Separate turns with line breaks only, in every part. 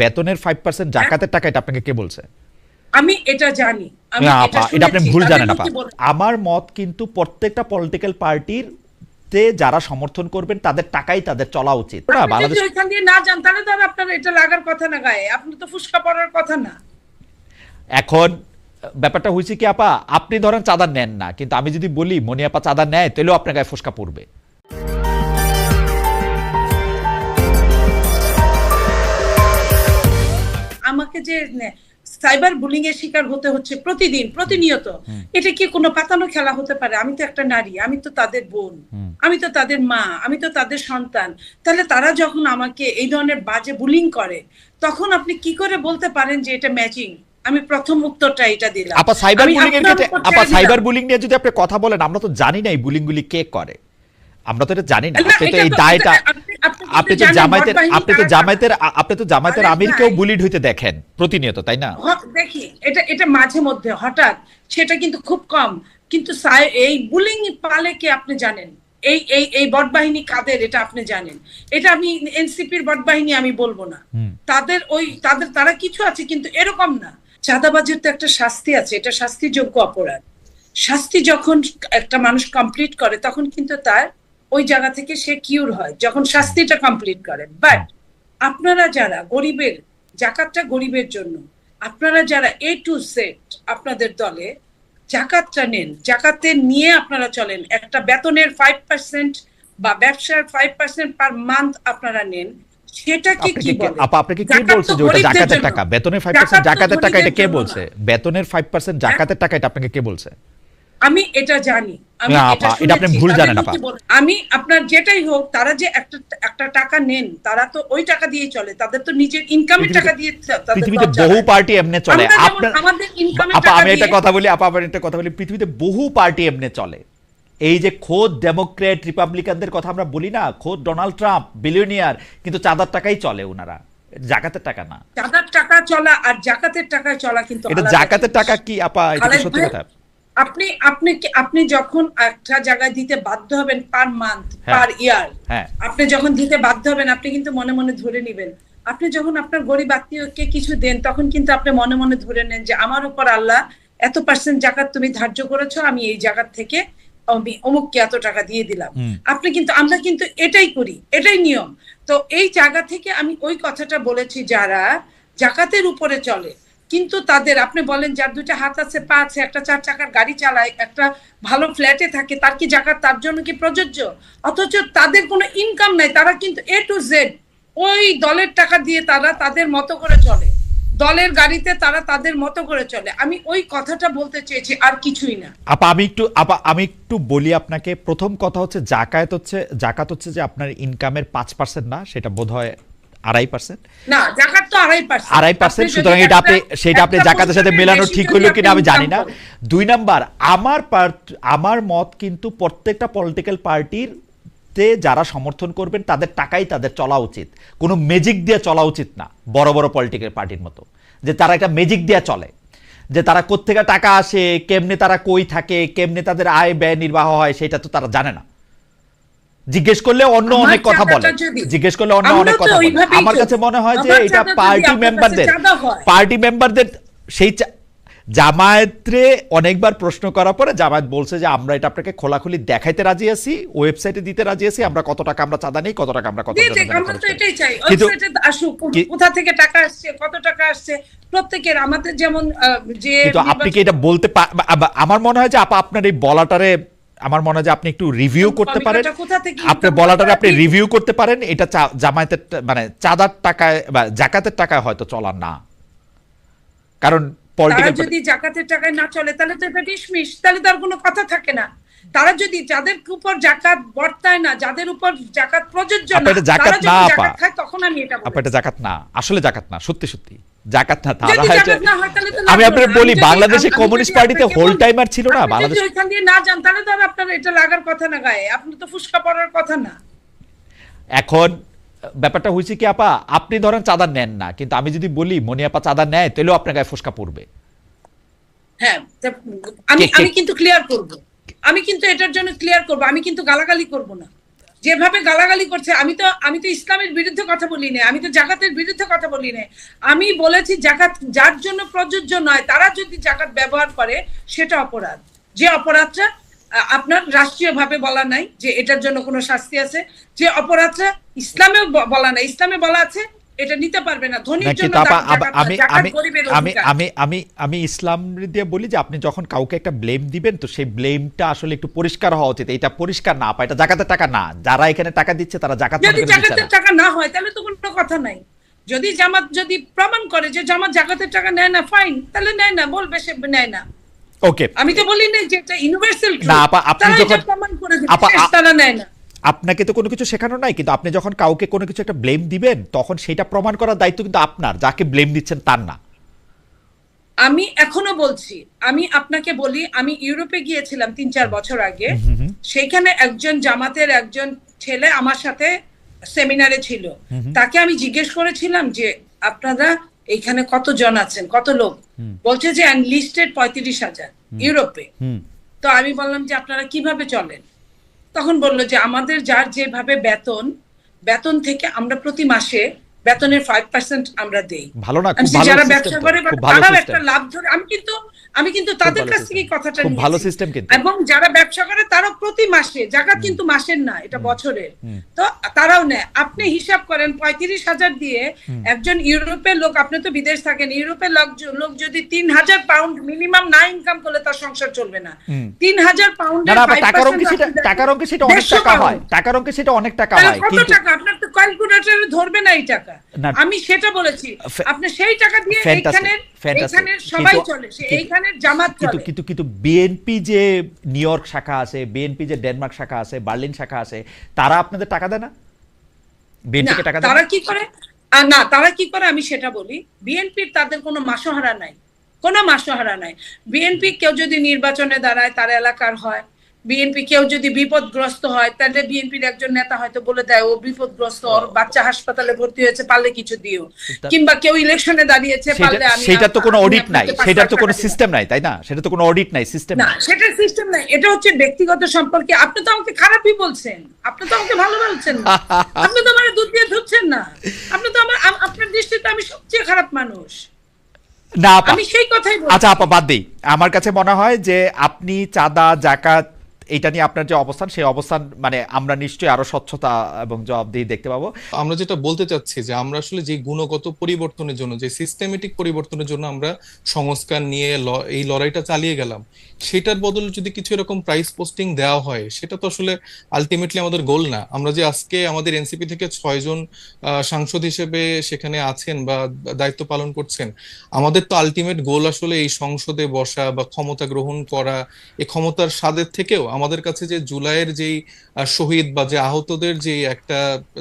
বেতনের 5% জাকাতের টাকা, এটা আপনাকে কে বলছে?
আমি এটা জানি, আমি এটা
এটা আপনি
শুনেছি,
ভুল
তাদের
জানেন আপা।
মুখে বলে।
আমার মত কিন্তু প্রত্যেকটা পলিটিক্যাল পার্টির তে যারা সমর্থন করবেন তাদের টাকাই তাদের চলা উচিত না।
আপনি
বাংলাদেশ
যদি ওইখান দিয়ে না যান তাহলে তো আর আপনার এটা লাগার কথা না গায়ে, আপনি তো ফুসকা পড়ার কথা না।
এখন ব্যাপারটা হয়েছে কি আপা, আপনি ধরেন চাঁদা নেন না, কিন্তু আমি যদি বলি মনি আপা চাঁদা নেয়, তাহলেও আপনার গায়ে ফোসকা পড়বে।
আমাকে যে সাইবার বুলিং এর শিকার হতে হচ্ছে প্রতিদিন প্রতিনিয়ত, এটা কি কোনো পাতানো খেলা হতে পারে? আমি তো একটা নারী, আমি তো তাদের বোন, আমি তো তাদের মা, আমি তো তাদের সন্তান। তাহলে তারা যখন আমাকে এই ধরনের বাজে বুলিং করে, তখন আপনি কি করে বলতে পারেন যে এটা ম্যাচিং? আমি প্রথম উত্তরটা এটা দিলাম।
আপা সাইবার বুলিং এর ক্ষেত্রে, আপা
দিলাম।
সাইবার বুলিং নিয়ে যদি আপনি কথা বলেন, আমরা তো জানি না এই বুলিং গুলি কে করে, আমরা তো এটা জানি না।
না,
আপনি তো
এটা
এই
তো-
দায়টা,
আপনি তো জানেন
আপনি তো জামায়াতের
আরে
আমিরকেও
ভাই।
বুলিড হইতে দেখেন প্রতিনিয়ত, তাই না?
দেখি এটা মাঝে মধ্যে হঠাৎ, সেটা কিন্তু খুব কম। কিন্তু এই বুলিং পালে কে আপনি জানেন? এই এই এই বট বাহিনী কাদের এটা আপনি জানেন? এটা আমি এনসিপির বট বাহিনী আমি বলবো না, তারা কিছু আছে, কিন্তু এরকম না। চাঁদাবাজির তো একটা শাস্তি আছে, এটা শাস্তিযোগ্য অপরাধ। শাস্তি যখন একটা মানুষ কমপ্লিট করে, তখন কিন্তু তার ওই জায়গা থেকে সে কিউর হয় যখন শাস্তিটা কমপ্লিট করে। বাট আপনারা যারা গরিবের, জাকাতটা গরিবের জন্য, আপনারা যারা এ টু সেট আপনাদের দলে জাকাতটা নেন, জাকাতে নিয়ে আপনারা চলেন, একটা বেতনের 5% বা ব্যবসার 5% পার মান্থ আপনারা নেন, সেটাকে কি বলে?
আপা আপনাকে কে বলছে যে ওটা জাকাতের টাকা? বেতনের 5% জাকাতের টাকা, এটা কে বলছে? বেতনের 5% জাকাতের টাকা, এটা আপনাকে কে বলছে?
আমি এটা জানি, আমি
না
এটা
আপা, এটা আপনি
শুনেছি,
ভুল
তাদের
জানেন আপা।
মুখে বলে। আমি আপনার যেটাই হোক, তারা যে একটা টাকা নেন, তারা তো ওই টাকা দিয়ে চলে, তাদের তো নিজের ইনকামের টাকা দিয়ে তাদের
পৃথিবীতে
দল
বহু
চালায়।
পার্টি এমনি চলে।
আমরা যেমন
আপনার
আমাদের ইনকামের
আপা,
টাকা
আমি একটা
দিয়ে।
কথা বলি আপা, আবার একটা কথা বলি, পৃথিবীতে বহু পার্টি এমনি চলে। এই যে খোদ ডেমোক্রেট রিপাবলিকানদের কথা আমরা বলি না, খোদ ডোনাল্ড ট্রাম্প বিলিয়নিয়ার, কিন্তু চাঁদার টাকাই চলে ওনারা, জাকাতের টাকা না।
চাঁদার টাকা চলা আর জাকাতের টাকায় চলা কিন্তু
এটা
আলাদা
জাকাতের
জিনিস।
টাকা কি আপা? এটা তো
খালেদ
সত্যি
ভাই,
কথা।
আপনি যখন একটা জায়গায় দিতে বাধ্য হবেন পার মান্থ,
হ্যাঁ।
পার ইয়ার,
হ্যাঁ।
আপনি যখন দিতে বাধ্য হবেন, আপনি কিন্তু মনে মনে ধরে নেবেন। আপনি যখন আপনার গরিব আত্মীয়কে কিছু দেন, তখন কিন্তু আপনি মনে মনে ধরে নেন যে আমার উপর আল্লাহ এত % জাকাত তুমি ধার্য করেছো, আমি এই জায়গার থেকে আমি অমুককে এত টাকা দিয়ে দিলাম। আমরা কিন্তু এটাই করি, এটাই নিয়ম। তো এই জায়গা থেকে আমি ওই কথাটা বলেছি, যারা জাকাতের উপরে চলে, কিন্তু তাদের, আপনি বলেন যার দুইটা হাত আছে, পা আছে, একটা 4 চাকার গাড়ি চালায়, একটা ভালো ফ্ল্যাটে থাকে, তার কি জাকাত তার জন্য কি প্রযোজ্য? অথচ তাদের কোনো ইনকাম নাই, তারা কিন্তু এ টু জেড ওই দলের টাকা দিয়ে তারা তাদের মতো করে চলে, দলের গাড়িতে তারা তাদের মতো করে চলে। আমি ওই কথাটা বলতে চেয়েছি, আর কিছুই না।
আপা আমি একটু বলি আপনাকে। প্রথম কথা হচ্ছে জাকাত হচ্ছে যে আপনার ইনকামের 5% না, সেটা বোধহয় 2.5%।
না, জাকাত তো 2.5%।
2.5%, সুতরাং এটা সেটা আপনি জাকাতের সাথে মেলানো ঠিক হইলো কিনা আমি জানি না। 2 নাম্বার, আমার মত কিন্তু প্রত্যেকটা পলিটিক্যাল পার্টির তে যারা সমর্থন করবেন তাদের টাকাই তাদের চলা উচিত, কোনো ম্যাজিক দিয়ে চলা উচিত না। বড় বড় পলিটিক্যাল পার্টির মতো যে তারা একটা ম্যাজিক দিয়ে চলে, যে তারা কোত্থেকে টাকা আসে, কেমনে তারা কই থাকে, কেমনে তাদের আয় ব্যয় নির্বাহ হয়, সেটা তো তারা জানে না। জিজ্ঞেস করলে অন্য অনেক কথা বলে, আমার কাছে মনে হয় যে এটা পার্টি মেম্বারদের সেই জামায়াতরে অনেকবার প্রশ্ন করার পরে জামায়াত বলছে যে আমরা এটা আপনাকে খোলাখুলি দেখাইতে রাজি আছি, ওয়েবসাইটে দিতে রাজি আছি, আমরা কত টাকা আমরা চাঁদা নেই, কত টাকা আমরা কত
কোথা থেকে টাকা আসছে, কত টাকা আসছে প্রত্যেকের। আমাদের যেমন যে,
কিন্তু আপনি কি এটা বলতে, আমার মনে হয় যে আপা আপনার এই বলাটারে, আমার মনে হয় যে আপনি একটু রিভিউ করতে পারেন, আপনি বলাটারে আপনি রিভিউ করতে পারেন। এটা জামায়াতের মানে চাঁদার টাকায় বা জাকাতের টাকায় হয়তো চলার না, কারণ
যদি জাকাতের টাকায় না চলে তাহলে তো এটা ডিসমিস, তাহলে তার কোনো কথা থাকে না। তারা যদি যাদের উপর জাকাত বর্তায় না, যাদের উপর জাকাত প্রযোজ্য না,
এটা জাকাত না আপা,
খায়, তখন আমি এটা বলবো
এটা জাকাত না, আসলে জাকাত না, সত্যি সত্যি জাকাত না।
তারা
আমি আপনাকে বলি, বাংলাদেশে কমিউনিস্ট পার্টিতে হোল টাইমার ছিল না, বাংলাদেশ
ওইখান দিয়ে না যান তাহলে তো আপনার এটা লাগার কথা না গায়ে, আপনি তো ফুসকা পড়ার কথা না।
এখন ব্যাপারটা হয়েছে কি আপা, আপনি ধরেন চাঁদা নেন না, কিন্তু আমি যদি বলি মনি আপা চাঁদা নেয়, তাহলেও আপনার গায়ে ফোসকা পড়বে।
হ্যাঁ, আমি কিন্তু ক্লিয়ার করব, আমি কিন্তু এটার জন্য ক্লিয়ার করব, আমি কিন্তু গালাগালি করব না। যেভাবে গালাগালি করছে, আমি তো ইসলামের বিরুদ্ধে কথা বলি না, আমি তো জাকাতের বিরুদ্ধে কথা বলি না। আমি বলেছি জাকাত যার জন্য প্রযোজ্য নয় তারা যদি জাকাত ব্যবহার করে সেটা অপরাধ। যে অপরাধটা আপনার রাষ্ট্রীয়ভাবে বলা নাই যে এটার জন্য কোনো শাস্তি আছে, যে অপরাধটা ইসলামেও বলা নাই, ইসলামে বলা আছে এটা নিতে পারবে না, ধনীর জন্য
আমি ইসলাম দিয়ে বলি যে আপনি যখন কাউকে একটা ব্লেম দিবেন তো সেই ব্লেমটা আসলে একটু পরিষ্কার হওয়া উচিত। এটা পরিষ্কার না, এটা জাকাতের টাকা না, যারা এখানে টাকা দিচ্ছে তারা জাকাত
যদি জাকাতের টাকা না হয় তাহলে তো কোনো কথা নাই। যদি জামাত যদি প্রমাণ করে যে জামাত জাকাতের টাকা নেয় না, ফাইন, তাহলে নেয় না, বলবে সে নেয় না।
ওকে,
আমি তো বলি না যে এটা ইউনিভার্সাল
না আপা, আপনি যখন
প্রমাণ করে দিচ্ছে তারা নেয় না।
আপনাকে তো কোনো কিছু শেখানো নাই, কিন্তু আপনি যখন কাউকে কোনো কিছু একটা ব্লেম দিবেন তখন সেটা প্রমাণ করার দায়িত্ব কিন্তু আপনার, যাকে ব্লেম দিচ্ছেন তার না।
আমি এখনো বলছি, আমি আপনাকে বলি, আমি ইউরোপে গিয়েছিলাম 3-4 বছর আগে, সেখানে একজন জামাতের একজন ছেলে আমার সাথে সেমিনারে ছিল। তাকে আমি জিজ্ঞেস করেছিলাম যে আপনারা এখানে কতজন আছেন, কত লোক? বলছে যে এনলিস্টেড 35,000 ইউরোপে। তো আমি বললাম যে আপনারা কিভাবে চলেন? তখন বললো যে আমাদের যার যেভাবে বেতন থেকে আমরা প্রতি মাসে বেতনের 5% আমরা দেই।
ভালো না? খুব ভালো
যারা
সিস্টেম,
ব্যবসা করে তারাও একটা লাভ ধরে। আমি কিন্তু তাদের কাছ থেকে কথাটা নিয়েছি,
ভালো সিস্টেম কিন্তু।
এবং যারা ব্যবসা করে তারাও প্রতি মাসে, জাকাত কিন্তু মাসের না, এটা বছরের, তো তারাও নেয়। আপনি হিসাব করেন 35,000 দিয়ে একজন ইউরোপের লোক, আপনি তো বিদেশ থাকেন, ইউরোপের লোক যদি 3,000 পাউন্ড মিনিমাম না ইনকাম করলে তার সংসার চলবে না। 3,000 পাউন্ডের
টাকার অঙ্কে সেটা অনেক টাকা হয়, টাকার অঙ্কে সেটা অনেক টাকা হয়,
কিন্তু কত টাকা আপনার তো ক্যালকুলেটরে ধরবে না এই টাকা। আমি সেটা বলেছি, আপনি সেই টাকা দিয়ে এইখানের সবাই চলে, এইখানের জামাত চলে।
কিন্তু বিএনপি যে নিউ ইয়র্ক শাখা আছে, বিএনপি যে ডেনমার্ক শাখা আছে, বার্লিন শাখা আছে, তারা আপনাদের টাকা দেয় না? বিএনপিকে টাকা দেয়?
তারা কি করে? না, তারা কি করে আমি সেটা বলি। বিএনপির তাদের কোনো মাসোহারা নাই, কোনো মাসোহারা নাই। বিএনপি কেউ যদি নির্বাচনে দাঁড়ায় তার এলাকার হয়, বিএনপি কেউ যদি বিপদগ্রস্ত হয় তাহলে বিএনপির একজন নেতা হয়তো বলে দেয় ও বিপদগ্রস্ত, ওর বাচ্চা হাসপাতালে ভর্তি হয়েছে, পারলে কিছু দিও। কিংবা কেউ ইলেকশনে দাঁড়িয়েছে, পারলে আমি,
সেটা তো কোনো অডিট নাই, সেটা তো কোনো সিস্টেম নাই, তাই না? সেটা তো কোনো অডিট নাই, সিস্টেম
না, সেটা সিস্টেম নাই। এটা হচ্ছে ব্যক্তিগত সম্পর্কে। আপনি তো আমাকে খারাপই বলছেন, আপনি তো আমাকে ভালো বলছেন না, আপনি তো আমার দুধ দিয়ে ধুচ্ছেন না, আপনি তো আপনার দৃষ্টিতে আমি সবচেয়ে খারাপ মানুষ।
না আপা,
আমি সেই কথাই বলছি।
আচ্ছা আপা, বাদ দেই। আমার কাছে মনে হয় যে আপনি চাঁদা, জাকাত, এটা নিয়ে আপনার যে অবস্থান, সেই অবস্থান মানে আমরা নিশ্চয়ই আরো স্বচ্ছতা এবং জবাবদিহি দেখতে পাবো।
আমরা যেটা বলতে চাচ্ছি যে আমরা আসলে যে গুণগত পরিবর্তনের জন্য, যে সিস্টেমেটিক পরিবর্তনের জন্য আমরা সংস্কার নিয়ে এই লড়াইটা চালিয়ে গেলাম, সেটার বদলে যদি কিছু এরকম প্রাইস পোস্টিং দেওয়া হয়, সেটা তো আসলে আলটিমেটলি আমাদের গোল না। আমরা যে আজকে আমাদের এনসিপি থেকে 6 জন সাংসদ হিসেবে সেখানে আছেন বা দায়িত্ব পালন করছেন, আমাদের তো আলটিমেট গোল আসলে এই সংসদে বসা বা ক্ষমতা গ্রহণ করা। এই ক্ষমতার স্বাদের থেকেও আমাদের কাছে যে জুলাইয়ের যেই শহীদ বা যে আহতদের যে একটা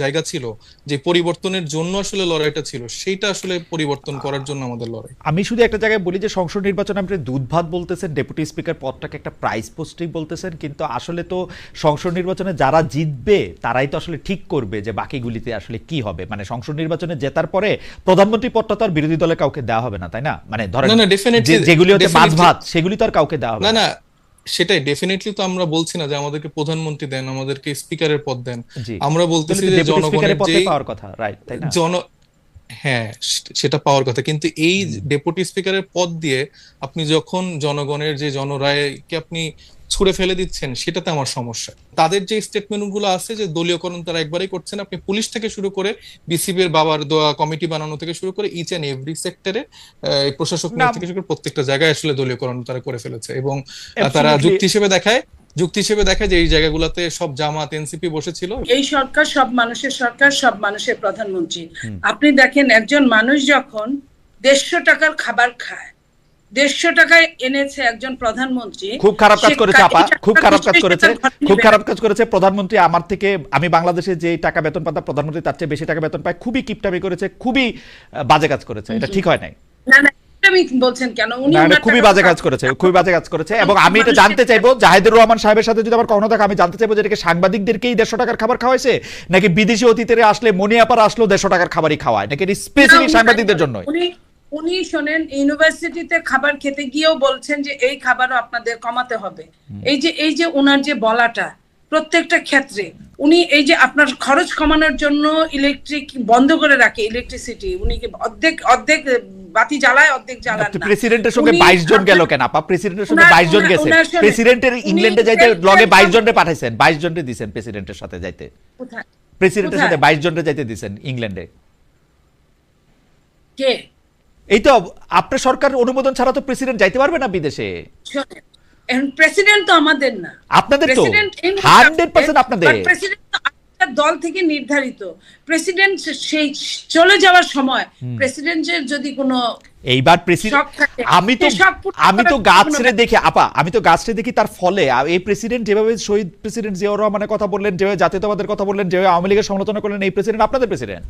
জায়গা ছিল, যে পরিবর্তনের জন্য আসলে লড়াইটা ছিল, সেইটা আসলে পরিবর্তন করার জন্য আমাদের লড়াই।
আমি শুধু একটা জায়গায় বলি যে সংসদ নির্বাচনে আপনি দুধ ভাত বলতেছেন, ডেপুটি স্পিকার পদটাকে একটা প্রাইস পোস্টিং বলতেছেন, কিন্তু আসলে তো সংসদ নির্বাচনে যারা জিতবে তারাই তো আসলে ঠিক করবে যে বাকিগুলিতে আসলে কি হবে। মানে সংসদ নির্বাচনে জেতার পরে প্রধানমন্ত্রী পদটা তো আর বিরোধী দলে কাউকে দেওয়া হবে না, তাই না? মানে ধরেন যেগুলি হচ্ছে মাছ ভাত, সেগুলি তো আর কাউকে দেওয়া হবে
না। সেটাই ডেফিনেটলি তো আমরা বলছি না যে আমাদেরকে প্রধানমন্ত্রী দেন, আমাদেরকে স্পিকারের পদ দেন। আমরা বলতেছি যে জনগণের যে
পাওয়ার কথা, রাইট, তাই না?
হ্যাঁ, সেটা পাওয়ার কথা, কিন্তু এই ডেপুটি স্পিকারের পদ দিয়ে আপনি যখন জনগণের যে জনরায়কে আপনি ছুড়ে ফেলে দিচ্ছেন, সেটাতে আমার সমস্যা। তাদের যে স্টেটমেন্ট গুলো আছে যে দলীয়করণ তারা একবারই করছেন, আপনি পুলিশ থেকে শুরু করে বিসিবির বাবার দোয়া কমিটি বানানো থেকে শুরু করে ইচ এন্ড এভরি সেক্টরে, প্রশাসক থেকে শুরু করে প্রত্যেকটা জায়গায় আসলে দলীয়করণ তারা করে ফেলেছে। এবং তারা যুক্তি হিসেবে দেখায় যে এই জায়গাগুলোতে সব জামাত এনসিপি বসেছিল।
এই সরকার সব মানুষের সরকার, সব মানুষের প্রধানমন্ত্রী। আপনি দেখেন একজন মানুষ যখন 150 টাকার খাবার খায়, 150 টাকায় এনেছে একজন প্রধানমন্ত্রী,
খুব খারাপ কাজ করেছে আপা, খুব খারাপ কাজ করেছে প্রধানমন্ত্রী। আমার থেকে, আমি বাংলাদেশে যে টাকা বেতন পাতাম, প্রধানমন্ত্রী তার চেয়ে বেশি টাকা বেতন পায়। খুবই কিপটামি করেছে, খুবই বাজে কাজ করেছে, এটা ঠিক হয় নাই।
না, বলছেন কেন? উনি
খুবই বাজে কাজ করেছে, এবং আমি এটা জানতে চাইবো জাহিদুর রহমান সাহেবের সাথে যদি আমার কখনো থাকে, আমি জানতে চাইবো যে এটাকে সাংবাদিকদেরকেই 150 টাকার খাবার খাওয়াইছে, নাকি বিদেশি অতিথিরা আসলে মনিয়াপার আসলো 150 টাকার খাবারই খাওয়ায়, নাকি স্পেসিফিক সাংবাদিকদের জন্য?
উনি শোনেন, ইউনিভার্সিটিতে খাবার খেতে গিয়েও বলছেন যে এই খাবারও আপনাদের কমাতে হবে। এই যে ওনার যে বলাটা, প্রত্যেকটা ক্ষেত্রে উনি এই যে আপনার খরচ কমানোর জন্য ইলেকট্রিক বন্ধ করে রাখে, ইলেকট্রিসিটি উনি কি অর্ধেক অর্ধেক বাতি জ্বালায়, অর্ধেক জ্বালান না।
প্রেসিডেন্টের সঙ্গে
উনি
22 জন গেল কেন আপা? প্রেসিডেন্টের সঙ্গে 22 জন গেছে। প্রেসিডেন্টের ইংল্যান্ডে যাইতে লগে 22 জনরে পাঠাইছেন, 22 জনরে দিবেন প্রেসিডেন্টের সাথে যাইতে।
কোথায়
প্রেসিডেন্টের সাথে 22 জনরে যাইতে দিবেন ইংল্যান্ডে।
কে?
এই তো আপনার সরকার অনুমোদন ছাড়া তো প্রেসিডেন্ট যাইতে পারবে না বিদেশে।
শোনেন, এখন প্রেসিডেন্ট তো আমাদের না,
আপনাদের তো
প্রেসিডেন্ট
100% আপনাদের।
প্রেসিডেন্ট তো আপনার দল থেকে নির্ধারিত। প্রেসিডেন্ট সেই চলে যাওয়ার সময় প্রেসিডেন্টের যদি কোনো
এইবার প্রেসিডেন্ট,
শখ থাকে,
আমি তো
সে শখ পূরণ
আমি তো
করার
গাছরে
কোনো
দেখি আপা, আমি তো গাছরে দেখি তার ফলে এই প্রেসিডেন্ট যেভাবে শহীদ প্রেসিডেন্ট জিয়াউর রহমানের কথা বললেন, যেভাবে জাতীয়তাবাদের কথা বললেন, যেভাবে আওয়ামী লীগের সমালোচনা করলেন, এই প্রেসিডেন্ট আপনাদের প্রেসিডেন্ট।